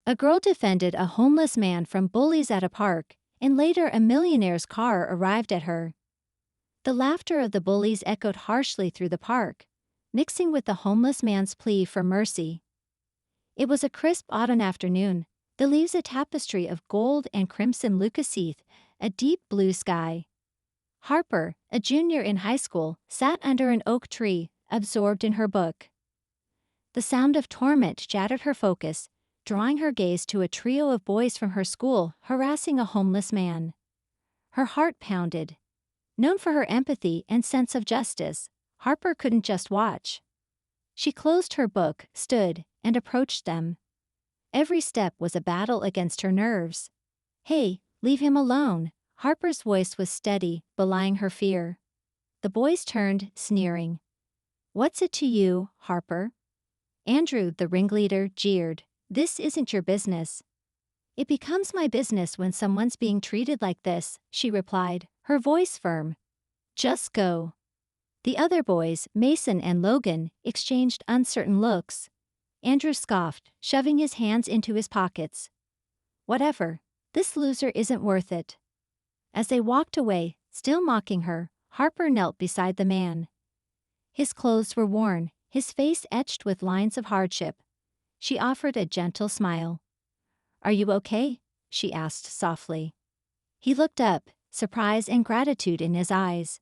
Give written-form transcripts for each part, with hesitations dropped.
A girl defended a homeless man from bullies at a park, and later a millionaire's car arrived at her. The laughter of the bullies echoed harshly through the park, mixing with the homeless man's plea for mercy. It was a crisp autumn afternoon, the leaves a tapestry of gold and crimson lucaseth, a deep blue sky. Harper, a junior in high school, sat under an oak tree, absorbed in her book. The sound of torment shattered her focus, drawing her gaze to a trio of boys from her school harassing a homeless man. Her heart pounded. Known for her empathy and sense of justice, Harper couldn't just watch. She closed her book, stood, and approached them. Every step was a battle against her nerves. "Hey, leave him alone," Harper's voice was steady, belying her fear. The boys turned, sneering. "What's it to you, Harper?" Andrew, the ringleader, jeered. "This isn't your business." "It becomes my business when someone's being treated like this," she replied, her voice firm. "Just go." The other boys, Mason and Logan, exchanged uncertain looks. Andrew scoffed, shoving his hands into his pockets. "Whatever. This loser isn't worth it." As they walked away, still mocking her, Harper knelt beside the man. His clothes were worn, his face etched with lines of hardship. She offered a gentle smile. "Are you okay?" she asked softly. He looked up, surprise and gratitude in his eyes.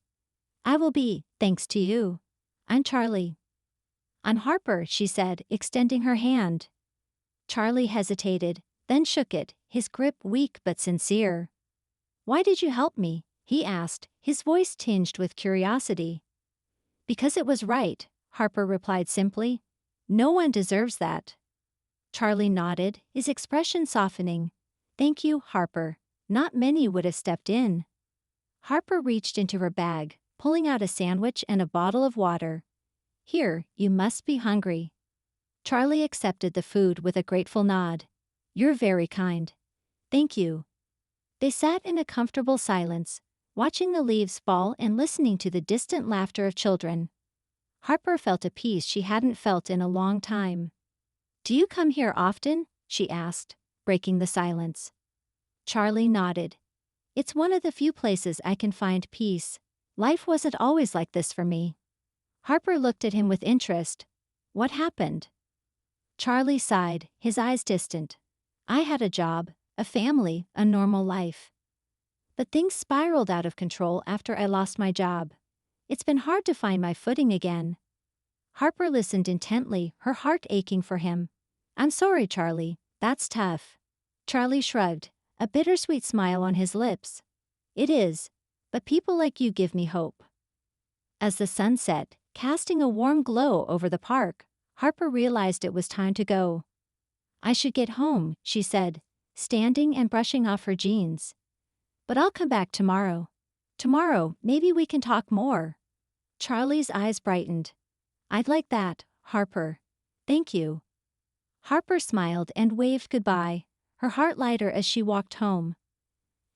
"I will be, thanks to you. I'm Charlie." "I'm Harper," she said, extending her hand. Charlie hesitated, then shook it, his grip weak but sincere. "Why did you help me?" he asked, his voice tinged with curiosity. "Because it was right," Harper replied simply. "No one deserves that." Charlie nodded, his expression softening. "Thank you, Harper. Not many would have stepped in." Harper reached into her bag, pulling out a sandwich and a bottle of water. "Here, you must be hungry." Charlie accepted the food with a grateful nod. "You're very kind." "Thank you." They sat in a comfortable silence, watching the leaves fall and listening to the distant laughter of children. Harper felt a peace she hadn't felt in a long time. "Do you come here often?" she asked, breaking the silence. Charlie nodded. "It's one of the few places I can find peace. Life wasn't always like this for me." Harper looked at him with interest. "What happened?" Charlie sighed, his eyes distant. "I had a job, a family, a normal life. But things spiraled out of control after I lost my job. It's been hard to find my footing again." Harper listened intently, her heart aching for him. "I'm sorry, Charlie, that's tough." Charlie shrugged, a bittersweet smile on his lips. "It is, but people like you give me hope." As the sun set, casting a warm glow over the park, Harper realized it was time to go. "I should get home," she said, standing and brushing off her jeans. "But I'll come back tomorrow. Tomorrow, maybe we can talk more." Charlie's eyes brightened. "I'd like that, Harper. Thank you." Harper smiled and waved goodbye, her heart lighter as she walked home.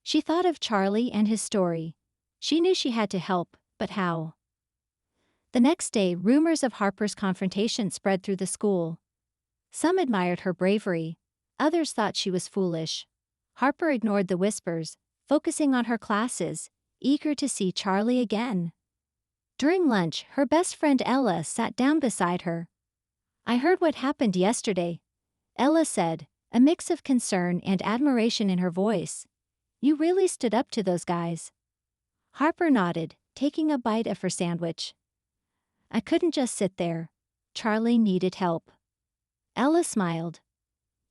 She thought of Charlie and his story. She knew she had to help, but how? The next day, rumors of Harper's confrontation spread through the school. Some admired her bravery. Others thought she was foolish. Harper ignored the whispers, focusing on her classes, eager to see Charlie again. During lunch, her best friend Ella sat down beside her. "I heard what happened yesterday," Ella said, a mix of concern and admiration in her voice. "You really stood up to those guys." Harper nodded, taking a bite of her sandwich. "I couldn't just sit there. Charlie needed help." Ella smiled.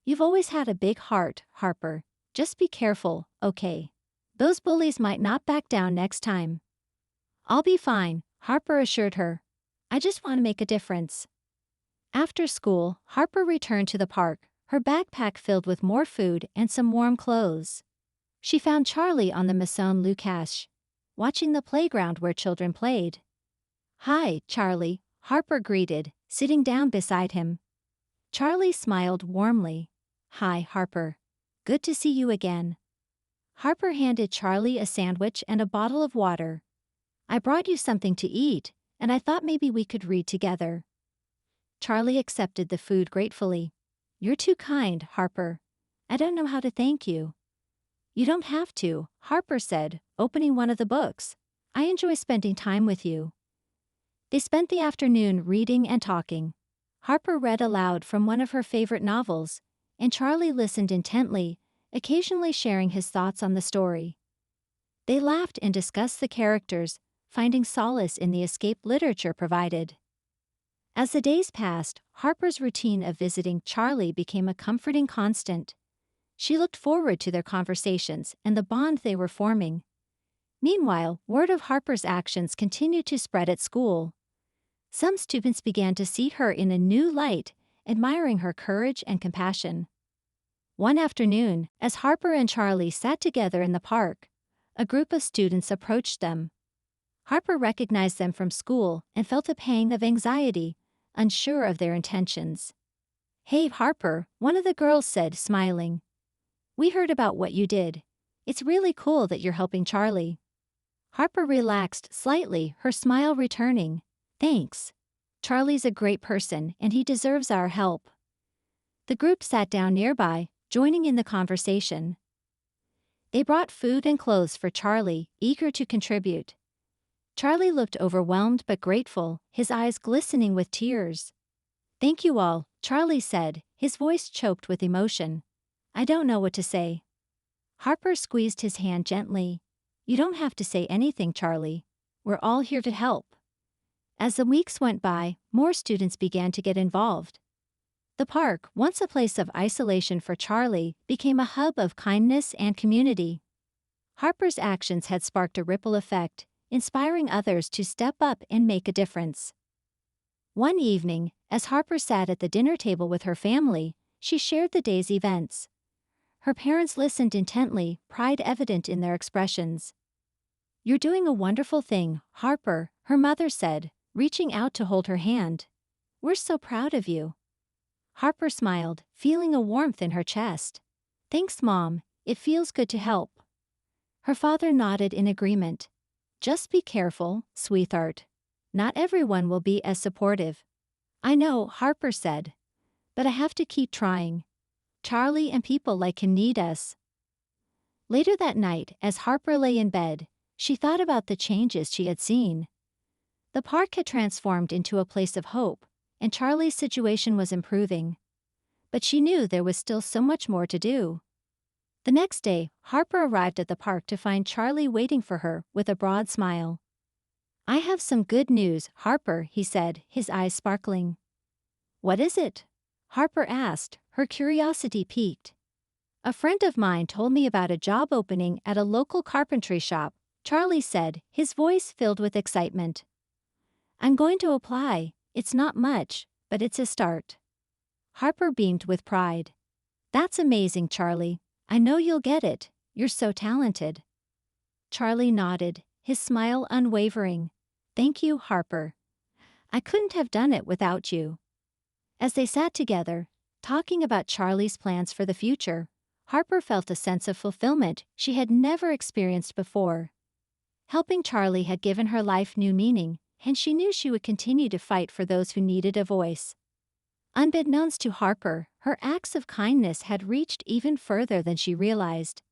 "You've always had a big heart, Harper. Just be careful, okay? Those bullies might not back down next time." "I'll be fine," Harper assured her. "I just want to make a difference." After school, Harper returned to the park, her backpack filled with more food and some warm clothes. She found Charlie on the Maison Lucache, watching the playground where children played. "Hi, Charlie," Harper greeted, sitting down beside him. Charlie smiled warmly. "Hi, Harper. Good to see you again." Harper handed Charlie a sandwich and a bottle of water. "I brought you something to eat, and I thought maybe we could read together." Charlie accepted the food gratefully. "You're too kind, Harper. I don't know how to thank you. You don't have to, Harper said, opening one of the books. I enjoy spending time with you. They spent the afternoon reading and talking. Harper read aloud from one of her favorite novels, and Charlie listened intently, occasionally sharing his thoughts on the story. They laughed and discussed the characters, finding solace in the escape literature provided. As the days passed, Harper's routine of visiting Charlie became a comforting constant. She looked forward to their conversations and the bond they were forming. Meanwhile, word of Harper's actions continued to spread at school. Some students began to see her in a new light, admiring her courage and compassion. One afternoon, as Harper and Charlie sat together in the park, a group of students approached them. Harper recognized them from school and felt a pang of anxiety, unsure of their intentions. Hey Harper, one of the girls said, smiling. We heard about what you did. It's really cool that you're helping Charlie. Harper relaxed slightly, her smile returning. Thanks. Charlie's a great person and he deserves our help. The group sat down nearby, joining in the conversation. They brought food and clothes for Charlie, eager to contribute. Charlie looked overwhelmed but grateful, his eyes glistening with tears. Thank you all, Charlie said, his voice choked with emotion. I don't know what to say. Harper squeezed his hand gently. You don't have to say anything, Charlie. We're all here to help. As the weeks went by, more students began to get involved. The park, once a place of isolation for Charlie, became a hub of kindness and community. Harper's actions had sparked a ripple effect, inspiring others to step up and make a difference. One evening, as Harper sat at the dinner table with her family, she shared the day's events. Her parents listened intently, pride evident in their expressions. You're doing a wonderful thing, Harper, her mother said, reaching out to hold her hand. We're so proud of you. Harper smiled, feeling a warmth in her chest. Thanks, Mom, it feels good to help. Her father nodded in agreement. Just be careful, sweetheart. Not everyone will be as supportive. I know, Harper said. But I have to keep trying. Charlie and people like him need us. Later that night, as Harper lay in bed, she thought about the changes she had seen. The park had transformed into a place of hope, and Charlie's situation was improving. But she knew there was still so much more to do. The next day, Harper arrived at the park to find Charlie waiting for her with a broad smile. I have some good news, Harper, he said, his eyes sparkling. What is it? Harper asked, her curiosity piqued. A friend of mine told me about a job opening at a local carpentry shop, Charlie said, his voice filled with excitement. I'm going to apply. It's not much, but it's a start. Harper beamed with pride. That's amazing, Charlie. I know you'll get it. You're so talented. Charlie nodded, his smile unwavering. Thank you, Harper. I couldn't have done it without you. As they sat together, talking about Charlie's plans for the future, Harper felt a sense of fulfillment she had never experienced before. Helping Charlie had given her life new meaning, and she knew she would continue to fight for those who needed a voice. Unbeknownst to Harper, her acts of kindness had reached even further than she realized.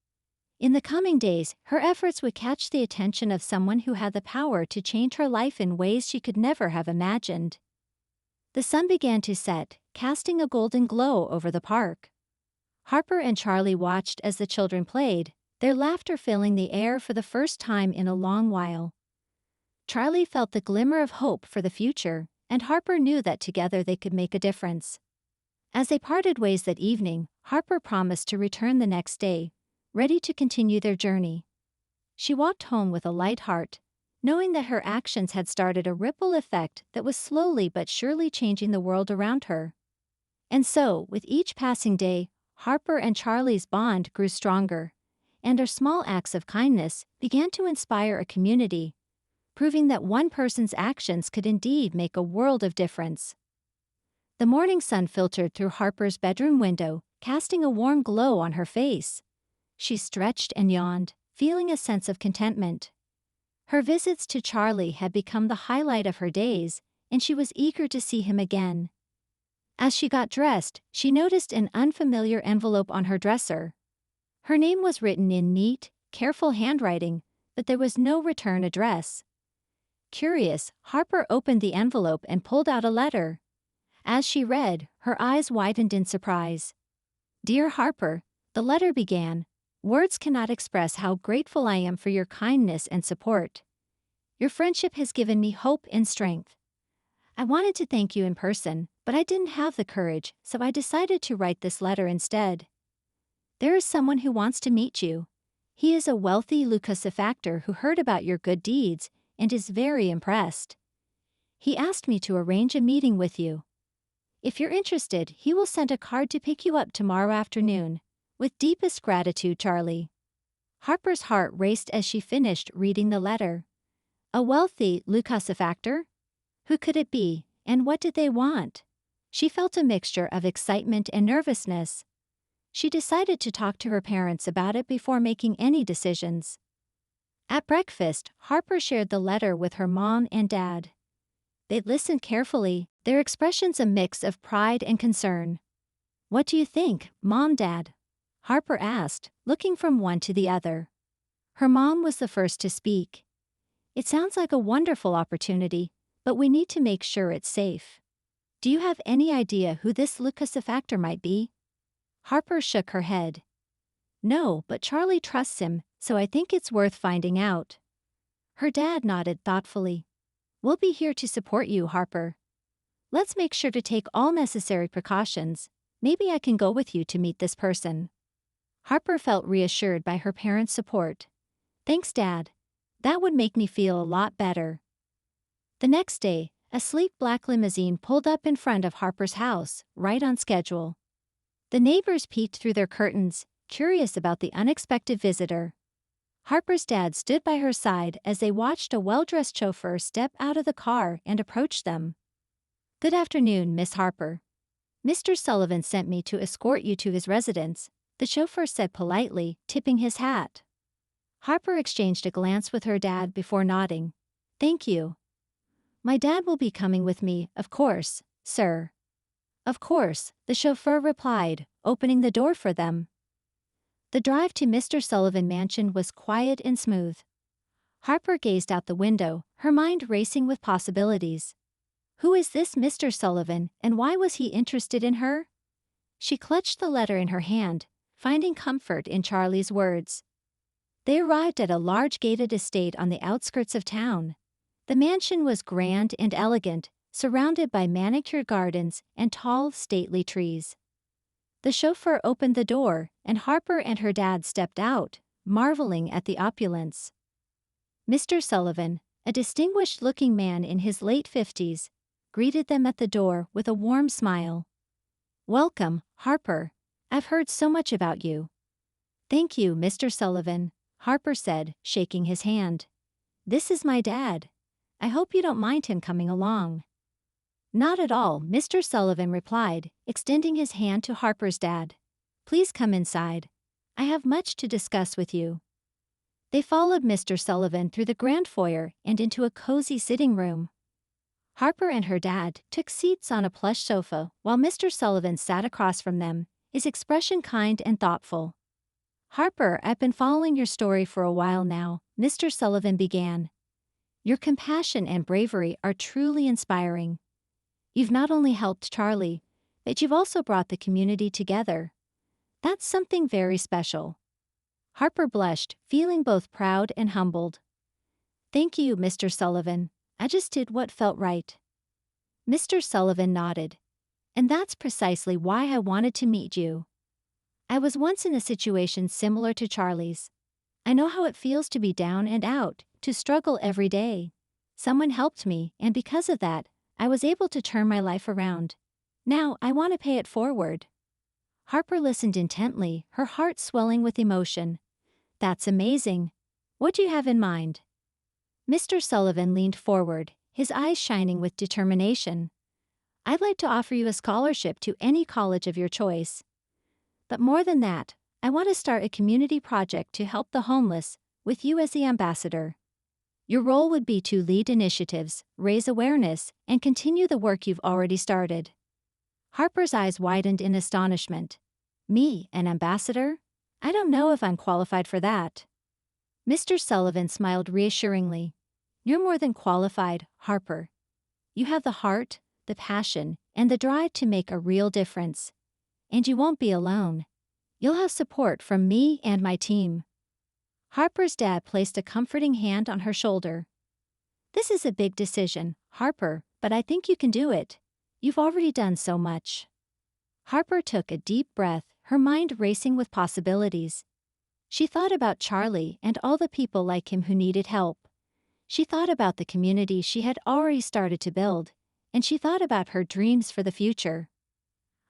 In the coming days, her efforts would catch the attention of someone who had the power to change her life in ways she could never have imagined. The sun began to set, casting a golden glow over the park. Harper and Charlie watched as the children played, their laughter filling the air for the first time in a long while. Charlie felt the glimmer of hope for the future, and Harper knew that together they could make a difference. As they parted ways that evening, Harper promised to return the next day, ready to continue their journey. She walked home with a light heart, knowing that her actions had started a ripple effect that was slowly but surely changing the world around her. And so, with each passing day, Harper and Charlie's bond grew stronger, and their small acts of kindness began to inspire a community, proving that one person's actions could indeed make a world of difference. The morning sun filtered through Harper's bedroom window, casting a warm glow on her face. She stretched and yawned, feeling a sense of contentment. Her visits to Charlie had become the highlight of her days, and she was eager to see him again. As she got dressed, she noticed an unfamiliar envelope on her dresser. Her name was written in neat, careful handwriting, but there was no return address. Curious, Harper opened the envelope and pulled out a letter. As she read, her eyes widened in surprise. "Dear Harper," the letter began, "words cannot express how grateful I am for your kindness and support. Your friendship has given me hope and strength. I wanted to thank you in person, but I didn't have the courage, so I decided to write this letter instead. There is someone who wants to meet you. He is a wealthy Lucasifactor who heard about your good deeds and is very impressed. He asked me to arrange a meeting with you. If you're interested, he will send a card to pick you up tomorrow afternoon. With deepest gratitude, Charlie." Harper's heart raced as she finished reading the letter. A wealthy Lucasifactor? Who could it be, and what did they want? She felt a mixture of excitement and nervousness. She decided to talk to her parents about it before making any decisions. At breakfast, Harper shared the letter with her mom and dad. They listened carefully, their expressions a mix of pride and concern. "What do you think, Mom, Dad?" Harper asked, looking from one to the other. Her mom was the first to speak. "It sounds like a wonderful opportunity, but we need to make sure it's safe. Do you have any idea who this Lucasifactor might be?" Harper shook her head. "No, but Charlie trusts him, so I think it's worth finding out." Her dad nodded thoughtfully. "We'll be here to support you, Harper. Let's make sure to take all necessary precautions. Maybe I can go with you to meet this person." Harper felt reassured by her parents' support. "Thanks, Dad. That would make me feel a lot better." The next day, a sleek black limousine pulled up in front of Harper's house, right on schedule. The neighbors peeked through their curtains, curious about the unexpected visitor. Harper's dad stood by her side as they watched a well-dressed chauffeur step out of the car and approach them. "Good afternoon, Miss Harper. Mr. Sullivan sent me to escort you to his residence," the chauffeur said politely, tipping his hat. Harper exchanged a glance with her dad before nodding. "Thank you. My dad will be coming with me, of course, sir." "Of course," the chauffeur replied, opening the door for them. The drive to Mr. Sullivan Mansion was quiet and smooth. Harper gazed out the window, her mind racing with possibilities. Who is this Mr. Sullivan, and why was he interested in her? She clutched the letter in her hand, finding comfort in Charlie's words. They arrived at a large gated estate on the outskirts of town. The mansion was grand and elegant, surrounded by manicured gardens and tall, stately trees. The chauffeur opened the door, and Harper and her dad stepped out, marveling at the opulence. Mr. Sullivan, a distinguished-looking man in his late 50s, greeted them at the door with a warm smile. "Welcome, Harper. I've heard so much about you." "Thank you, Mr. Sullivan," Harper said, shaking his hand. "This is my dad. I hope you don't mind him coming along." "Not at all," Mr. Sullivan replied, extending his hand to Harper's dad. "Please come inside. I have much to discuss with you." They followed Mr. Sullivan through the grand foyer and into a cozy sitting room. Harper and her dad took seats on a plush sofa while Mr. Sullivan sat across from them, his expression kind and thoughtful. "Harper, I've been following your story for a while now," Mr. Sullivan began. "Your compassion and bravery are truly inspiring. You've not only helped Charlie, but you've also brought the community together. That's something very special." Harper blushed, feeling both proud and humbled. "Thank you, Mr. Sullivan. I just did what felt right." Mr. Sullivan nodded. "And that's precisely why I wanted to meet you. I was once in a situation similar to Charlie's. I know how it feels to be down and out, to struggle every day. Someone helped me, and because of that, I was able to turn my life around. Now I want to pay it forward." Harper listened intently, her heart swelling with emotion. "That's amazing. What do you have in mind?" Mr. Sullivan leaned forward, his eyes shining with determination. "I'd like to offer you a scholarship to any college of your choice. But more than that, I want to start a community project to help the homeless, with you as the ambassador. Your role would be to lead initiatives, raise awareness, and continue the work you've already started." Harper's eyes widened in astonishment. Me, an ambassador? I don't know if I'm qualified for that. Mr. Sullivan smiled reassuringly. You're more than qualified, Harper. You have the heart, the passion, and the drive to make a real difference. And you won't be alone. You'll have support from me and my team. Harper's dad placed a comforting hand on her shoulder. This is a big decision, Harper, but I think you can do it. You've already done so much. Harper took a deep breath, her mind racing with possibilities. She thought about Charlie and all the people like him who needed help. She thought about the community she had already started to build, and she thought about her dreams for the future.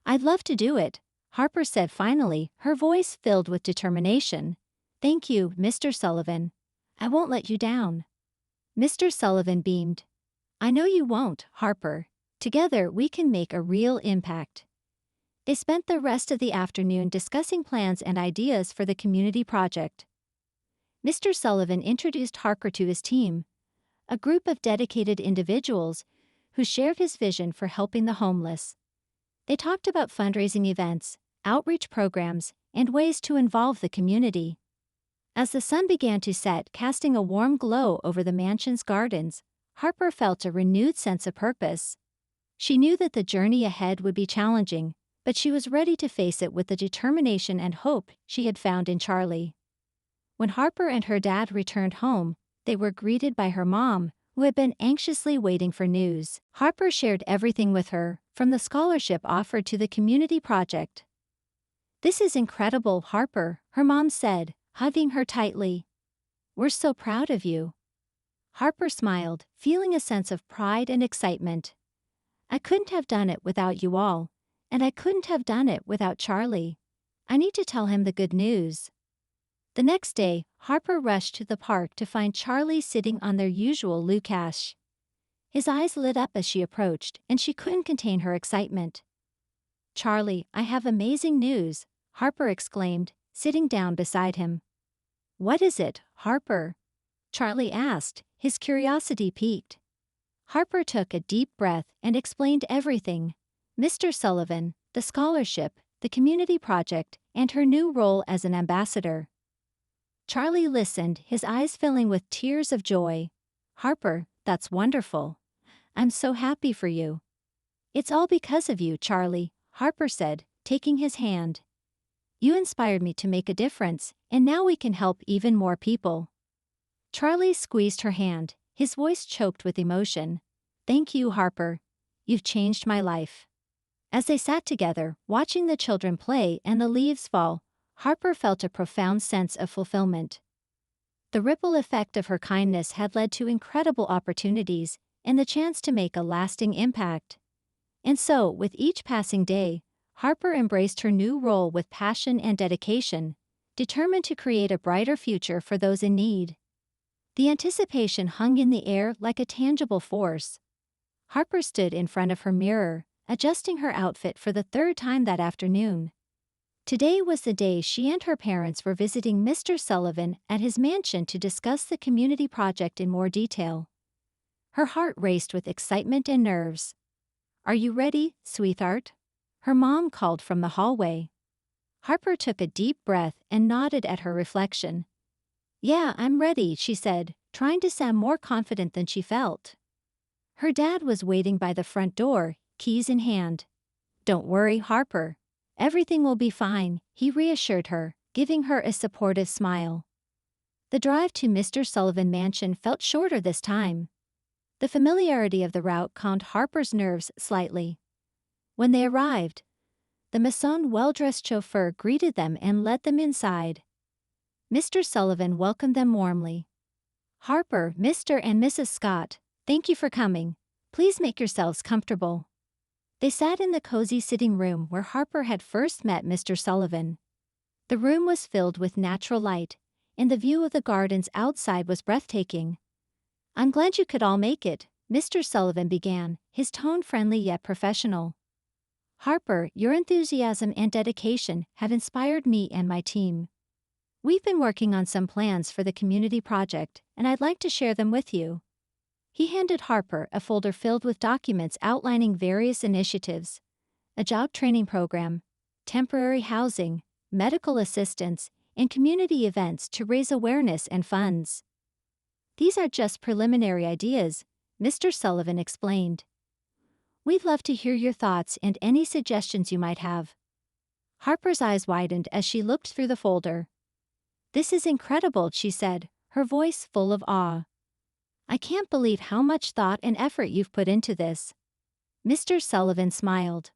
I'd love to do it, Harper said finally, her voice filled with determination. Thank you, Mr. Sullivan. I won't let you down. Mr. Sullivan beamed. I know you won't, Harper. Together we can make a real impact. They spent the rest of the afternoon discussing plans and ideas for the community project. Mr. Sullivan introduced Harper to his team, a group of dedicated individuals who shared his vision for helping the homeless. They talked about fundraising events, outreach programs, and ways to involve the community. As the sun began to set, casting a warm glow over the mansion's gardens, Harper felt a renewed sense of purpose. She knew that the journey ahead would be challenging, but she was ready to face it with the determination and hope she had found in Charlie. When Harper and her dad returned home, they were greeted by her mom, who had been anxiously waiting for news. Harper shared everything with her, from the scholarship offered to the community project. This is incredible, Harper, her mom said, hugging her tightly. We're so proud of you. Harper smiled, feeling a sense of pride and excitement. I couldn't have done it without you all, and I couldn't have done it without Charlie. I need to tell him the good news. The next day, Harper rushed to the park to find Charlie sitting on their usual Lucash. His eyes lit up as she approached, and she couldn't contain her excitement. Charlie, I have amazing news, Harper exclaimed, sitting down beside him. What is it, Harper? Charlie asked, his curiosity piqued. Harper took a deep breath and explained everything. Mr. Sullivan, the scholarship, the community project, and her new role as an ambassador. Charlie listened, his eyes filling with tears of joy. Harper, that's wonderful. I'm so happy for you. It's all because of you, Charlie, Harper said, taking his hand. You inspired me to make a difference, and now we can help even more people. Charlie squeezed her hand, his voice choked with emotion. Thank you, Harper. You've changed my life. As they sat together, watching the children play and the leaves fall, Harper felt a profound sense of fulfillment. The ripple effect of her kindness had led to incredible opportunities and the chance to make a lasting impact. And so, with each passing day, Harper embraced her new role with passion and dedication, determined to create a brighter future for those in need. The anticipation hung in the air like a tangible force. Harper stood in front of her mirror, adjusting her outfit for the third time that afternoon. Today was the day she and her parents were visiting Mr. Sullivan at his mansion to discuss the community project in more detail. Her heart raced with excitement and nerves. Are you ready, sweetheart? Her mom called from the hallway. Harper took a deep breath and nodded at her reflection. Yeah, I'm ready, she said, trying to sound more confident than she felt. Her dad was waiting by the front door, keys in hand. Don't worry, Harper. Everything will be fine, he reassured her, giving her a supportive smile. The drive to Mr. Sullivan Mansion felt shorter this time. The familiarity of the route calmed Harper's nerves slightly. When they arrived, the Mason well-dressed chauffeur greeted them and led them inside. Mr. Sullivan welcomed them warmly. Harper, Mr. and Mrs. Scott, thank you for coming. Please make yourselves comfortable. They sat in the cozy sitting room where Harper had first met Mr. Sullivan. The room was filled with natural light, and the view of the gardens outside was breathtaking. I'm glad you could all make it, Mr. Sullivan began, his tone friendly yet professional. Harper, your enthusiasm and dedication have inspired me and my team. We've been working on some plans for the community project, and I'd like to share them with you. He handed Harper a folder filled with documents outlining various initiatives. a job training program, temporary housing, medical assistance, and community events to raise awareness and funds. These are just preliminary ideas, Mr. Sullivan explained. We'd love to hear your thoughts and any suggestions you might have. Harper's eyes widened as she looked through the folder. This is incredible, she said, her voice full of awe. I can't believe how much thought and effort you've put into this. Mr. Sullivan smiled.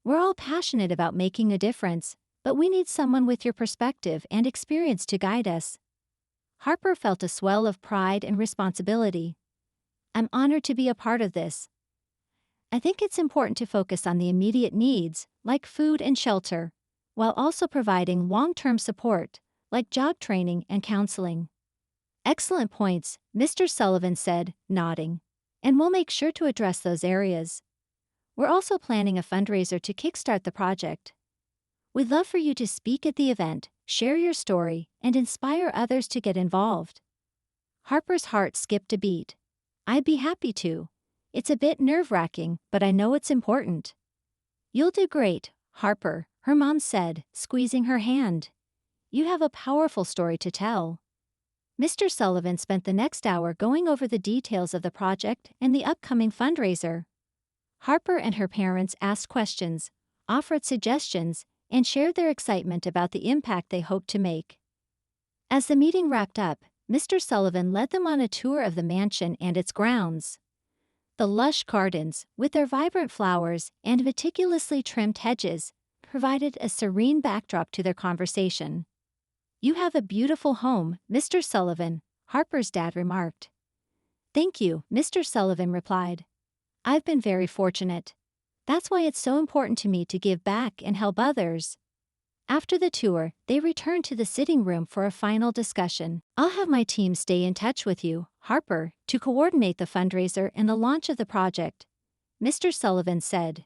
We're all passionate about making a difference, but we need someone with your perspective and experience to guide us. Harper felt a swell of pride and responsibility. I'm honored to be a part of this. I think it's important to focus on the immediate needs, like food and shelter, while also providing long-term support, like job training and counseling. Excellent points, Mr. Sullivan said, nodding. And we'll make sure to address those areas. We're also planning a fundraiser to kickstart the project. We'd love for you to speak at the event, share your story, and inspire others to get involved. Harper's heart skipped a beat. I'd be happy to. It's a bit nerve-wracking, but I know it's important. You'll do great, Harper, her mom said, squeezing her hand. You have a powerful story to tell. Mr. Sullivan spent the next hour going over the details of the project and the upcoming fundraiser. Harper and her parents asked questions, offered suggestions, and shared their excitement about the impact they hoped to make. As the meeting wrapped up, Mr. Sullivan led them on a tour of the mansion and its grounds. The lush gardens, with their vibrant flowers and meticulously trimmed hedges, provided a serene backdrop to their conversation. You have a beautiful home, Mr. Sullivan, Harper's dad remarked. Thank you, Mr. Sullivan replied. I've been very fortunate. That's why it's so important to me to give back and help others. After the tour, they returned to the sitting room for a final discussion. I'll have my team stay in touch with you, Harper, to coordinate the fundraiser and the launch of the project, Mr. Sullivan said.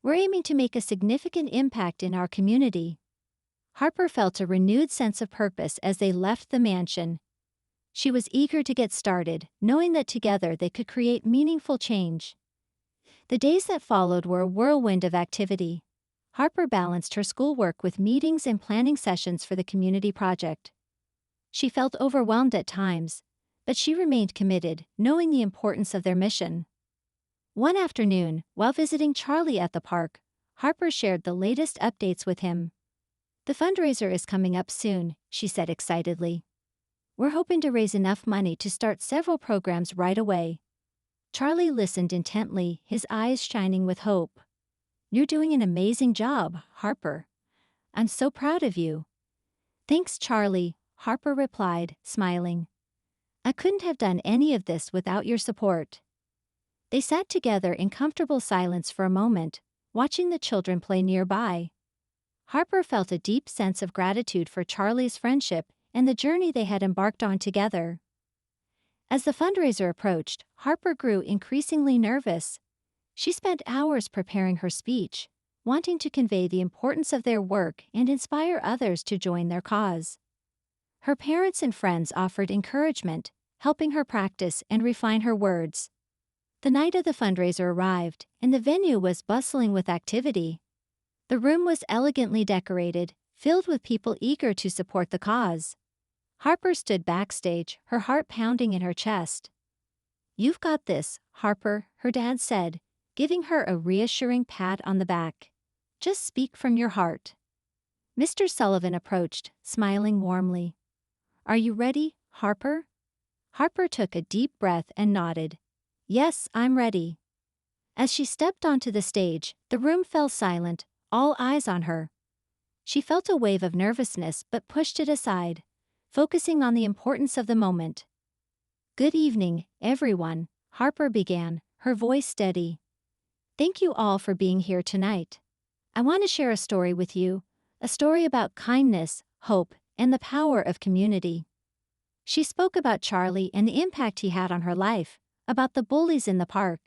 We're aiming to make a significant impact in our community. Harper felt a renewed sense of purpose as they left the mansion. She was eager to get started, knowing that together they could create meaningful change. The days that followed were a whirlwind of activity. Harper balanced her schoolwork with meetings and planning sessions for the community project. She felt overwhelmed at times, but she remained committed, knowing the importance of their mission. One afternoon, while visiting Charlie at the park, Harper shared the latest updates with him. The fundraiser is coming up soon, she said excitedly. We're hoping to raise enough money to start several programs right away. Charlie listened intently, his eyes shining with hope. You're doing an amazing job, Harper. I'm so proud of you. Thanks, Charlie, Harper replied, smiling. I couldn't have done any of this without your support. They sat together in comfortable silence for a moment, watching the children play nearby. Harper felt a deep sense of gratitude for Charlie's friendship and the journey they had embarked on together. As the fundraiser approached, Harper grew increasingly nervous. She spent hours preparing her speech, wanting to convey the importance of their work and inspire others to join their cause. Her parents and friends offered encouragement, helping her practice and refine her words. The night of the fundraiser arrived, and the venue was bustling with activity. The room was elegantly decorated, filled with people eager to support the cause. Harper stood backstage, her heart pounding in her chest. You've got this, Harper, her dad said, giving her a reassuring pat on the back. Just speak from your heart. Mr. Sullivan approached, smiling warmly. Are you ready, Harper? Harper took a deep breath and nodded. Yes, I'm ready. As she stepped onto the stage, the room fell silent, all eyes on her. She felt a wave of nervousness but pushed it aside, focusing on the importance of the moment. Good evening, everyone, Harper began, her voice steady. Thank you all for being here tonight. I want to share a story with you, a story about kindness, hope, and the power of community. She spoke about Charlie and the impact he had on her life, about the bullies in the park,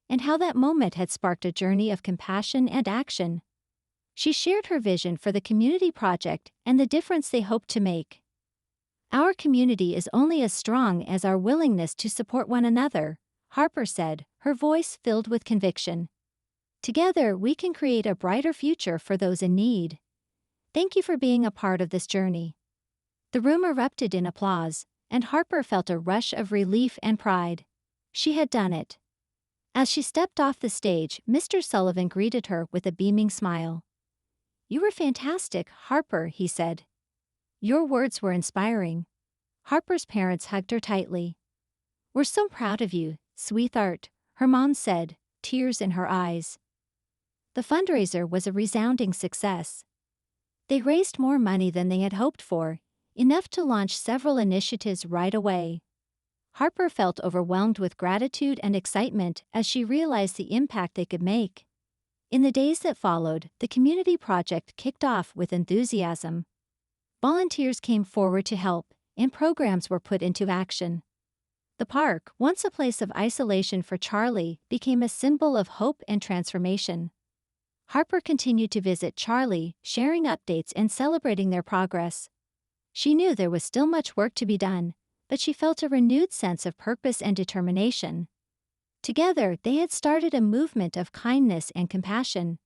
and how that moment had sparked a journey of compassion and action. She shared her vision for the community project and the difference they hoped to make. Our community is only as strong as our willingness to support one another, Harper said, her voice filled with conviction. Together, we can create a brighter future for those in need. Thank you for being a part of this journey. The room erupted in applause, and Harper felt a rush of relief and pride. She had done it. As she stepped off the stage, Mr. Sullivan greeted her with a beaming smile. "You were fantastic, Harper," he said. "Your words were inspiring." Harper's parents hugged her tightly. "We're so proud of you, sweetheart," her mom said, tears in her eyes. The fundraiser was a resounding success. They raised more money than they had hoped for, enough to launch several initiatives right away. Harper felt overwhelmed with gratitude and excitement as she realized the impact they could make. In the days that followed, the community project kicked off with enthusiasm. Volunteers came forward to help, and programs were put into action. The park, once a place of isolation for Charlie, became a symbol of hope and transformation. Harper continued to visit Charlie, sharing updates and celebrating their progress. She knew there was still much work to be done, but she felt a renewed sense of purpose and determination. Together, they had started a movement of kindness and compassion,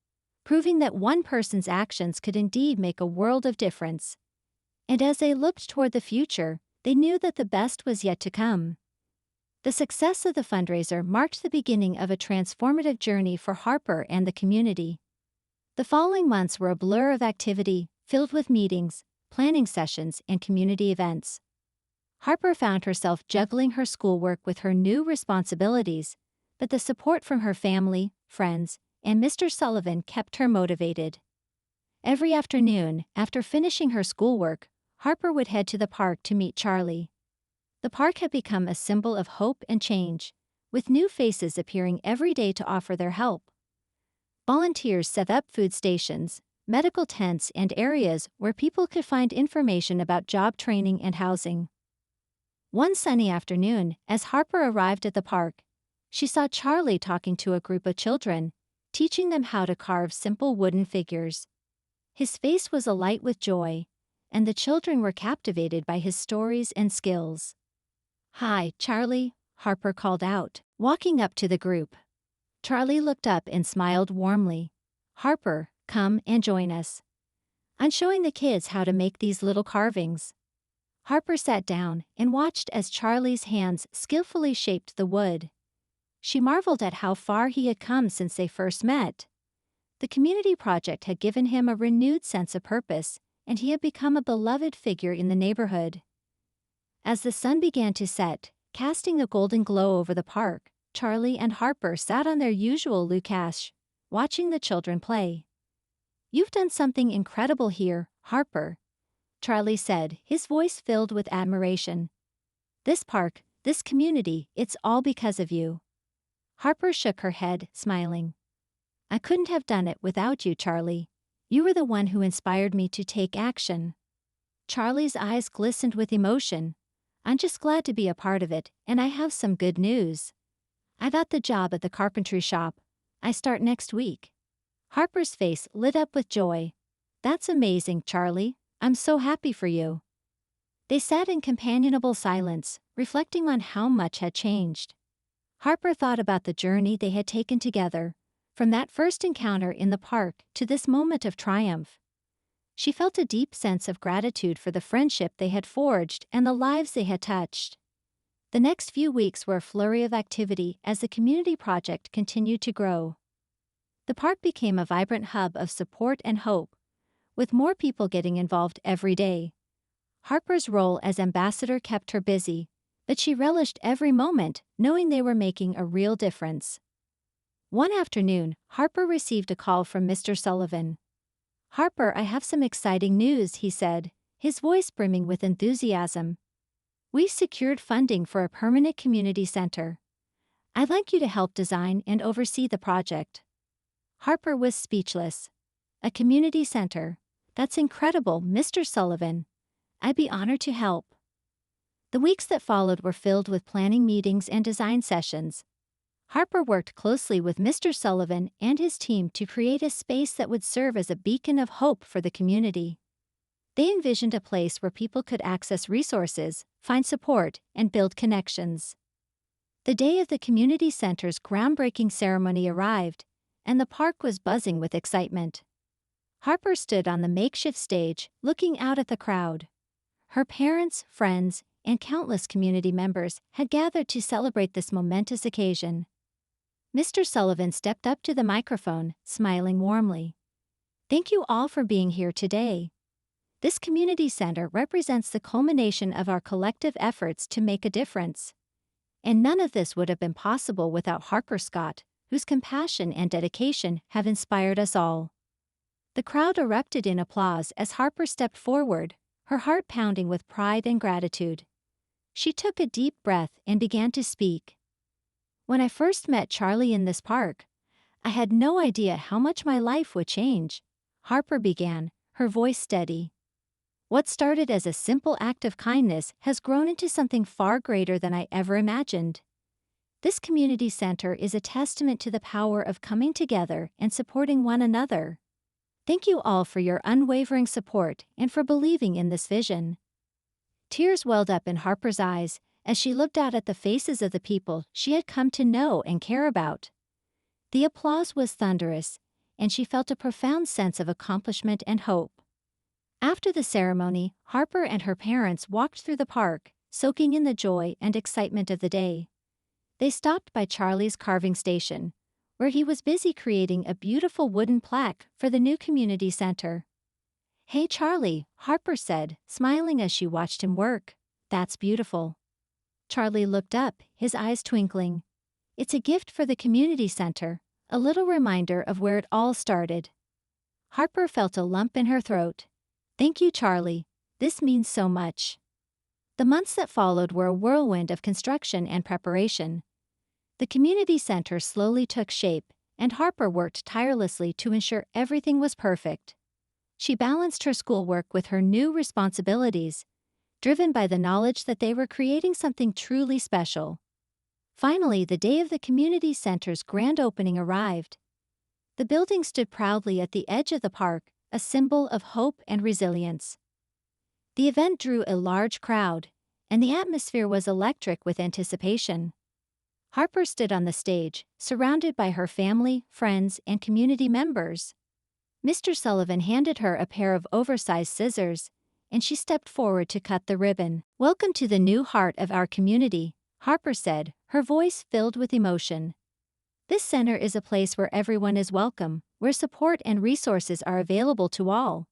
proving that one person's actions could indeed make a world of difference. And as they looked toward the future, they knew that the best was yet to come. The success of the fundraiser marked the beginning of a transformative journey for Harper and the community. The following months were a blur of activity, filled with meetings, planning sessions, and community events. Harper found herself juggling her schoolwork with her new responsibilities, but the support from her family, friends, and Mr. Sullivan kept her motivated. Every afternoon, after finishing her schoolwork, Harper would head to the park to meet Charlie. The park had become a symbol of hope and change, with new faces appearing every day to offer their help. Volunteers set up food stations, medical tents, and areas where people could find information about job training and housing. One sunny afternoon, as Harper arrived at the park, she saw Charlie talking to a group of children, teaching them how to carve simple wooden figures. His face was alight with joy, and the children were captivated by his stories and skills. "Hi, Charlie," Harper called out, walking up to the group. Charlie looked up and smiled warmly. "Harper, come and join us. I'm showing the kids how to make these little carvings." Harper sat down and watched as Charlie's hands skillfully shaped the wood. She marveled at how far he had come since they first met. The community project had given him a renewed sense of purpose, and he had become a beloved figure in the neighborhood. As the sun began to set, casting a golden glow over the park, Charlie and Harper sat on their usual lucash, watching the children play. "You've done something incredible here, Harper," Charlie said, his voice filled with admiration. "This park, this community, it's all because of you." Harper shook her head, smiling. "I couldn't have done it without you, Charlie. You were the one who inspired me to take action." Charlie's eyes glistened with emotion. "I'm just glad to be a part of it, and I have some good news. I got the job at the carpentry shop. I start next week." Harper's face lit up with joy. "That's amazing, Charlie. I'm so happy for you." They sat in companionable silence, reflecting on how much had changed. Harper thought about the journey they had taken together, from that first encounter in the park to this moment of triumph. She felt a deep sense of gratitude for the friendship they had forged and the lives they had touched. The next few weeks were a flurry of activity as the community project continued to grow. The park became a vibrant hub of support and hope, with more people getting involved every day. Harper's role as ambassador kept her busy, but she relished every moment, knowing they were making a real difference. One afternoon, Harper received a call from Mr. Sullivan. "Harper, I have some exciting news," he said, his voice brimming with enthusiasm. "We've secured funding for a permanent community center. I'd like you to help design and oversee the project." Harper was speechless. "A community center? That's incredible, Mr. Sullivan. I'd be honored to help." The weeks that followed were filled with planning meetings and design sessions. Harper worked closely with Mr. Sullivan and his team to create a space that would serve as a beacon of hope for the community. They envisioned a place where people could access resources, find support, and build connections. The day of the community center's groundbreaking ceremony arrived, and the park was buzzing with excitement. Harper stood on the makeshift stage, looking out at the crowd. Her parents, friends, and countless community members had gathered to celebrate this momentous occasion. Mr. Sullivan stepped up to the microphone, smiling warmly. "Thank you all for being here today. This community center represents the culmination of our collective efforts to make a difference. And none of this would have been possible without Harper Scott, whose compassion and dedication have inspired us all." The crowd erupted in applause as Harper stepped forward, her heart pounding with pride and gratitude. She took a deep breath and began to speak. "When I first met Charlie in this park, I had no idea how much my life would change," Harper began, her voice steady. "What started as a simple act of kindness has grown into something far greater than I ever imagined. This community center is a testament to the power of coming together and supporting one another. Thank you all for your unwavering support and for believing in this vision." Tears welled up in Harper's eyes as she looked out at the faces of the people she had come to know and care about. The applause was thunderous, and she felt a profound sense of accomplishment and hope. After the ceremony, Harper and her parents walked through the park, soaking in the joy and excitement of the day. They stopped by Charlie's carving station, where he was busy creating a beautiful wooden plaque for the new community center. "Hey Charlie," Harper said, smiling as she watched him work. "That's beautiful." Charlie looked up, his eyes twinkling. "It's a gift for the community center, a little reminder of where it all started." Harper felt a lump in her throat. "Thank you, Charlie. This means so much." The months that followed were a whirlwind of construction and preparation. The community center slowly took shape, and Harper worked tirelessly to ensure everything was perfect. She balanced her schoolwork with her new responsibilities, driven by the knowledge that they were creating something truly special. Finally, the day of the community center's grand opening arrived. The building stood proudly at the edge of the park, a symbol of hope and resilience. The event drew a large crowd, and the atmosphere was electric with anticipation. Harper stood on the stage, surrounded by her family, friends, and community members. Mr. Sullivan handed her a pair of oversized scissors, and she stepped forward to cut the ribbon. "Welcome to the new heart of our community," Harper said, her voice filled with emotion. "This center is a place where everyone is welcome, where support and resources are available to all.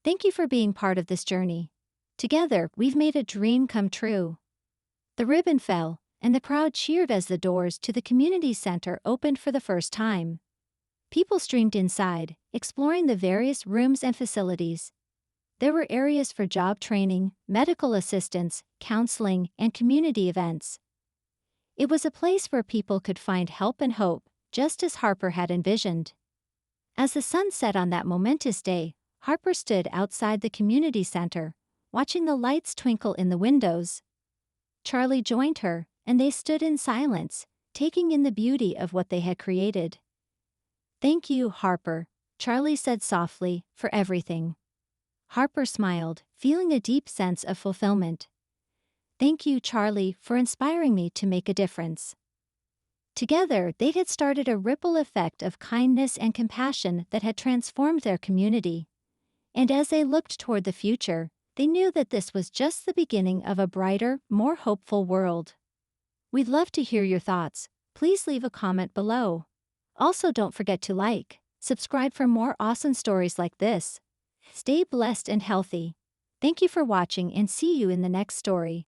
Thank you for being part of this journey. Together, we've made a dream come true." The ribbon fell, and the crowd cheered as the doors to the community center opened for the first time. People streamed inside, exploring the various rooms and facilities. There were areas for job training, medical assistance, counseling, and community events. It was a place where people could find help and hope, just as Harper had envisioned. As the sun set on that momentous day, Harper stood outside the community center, watching the lights twinkle in the windows. Charlie joined her, and they stood in silence, taking in the beauty of what they had created. "Thank you, Harper," Charlie said softly, "for everything." Harper smiled, feeling a deep sense of fulfillment. "Thank you, Charlie, for inspiring me to make a difference." Together, they had started a ripple effect of kindness and compassion that had transformed their community. And as they looked toward the future, they knew that this was just the beginning of a brighter, more hopeful world. We'd love to hear your thoughts. Please leave a comment below. Also, don't forget to like, subscribe for more awesome stories like this. Stay blessed and healthy. Thank you for watching and see you in the next story.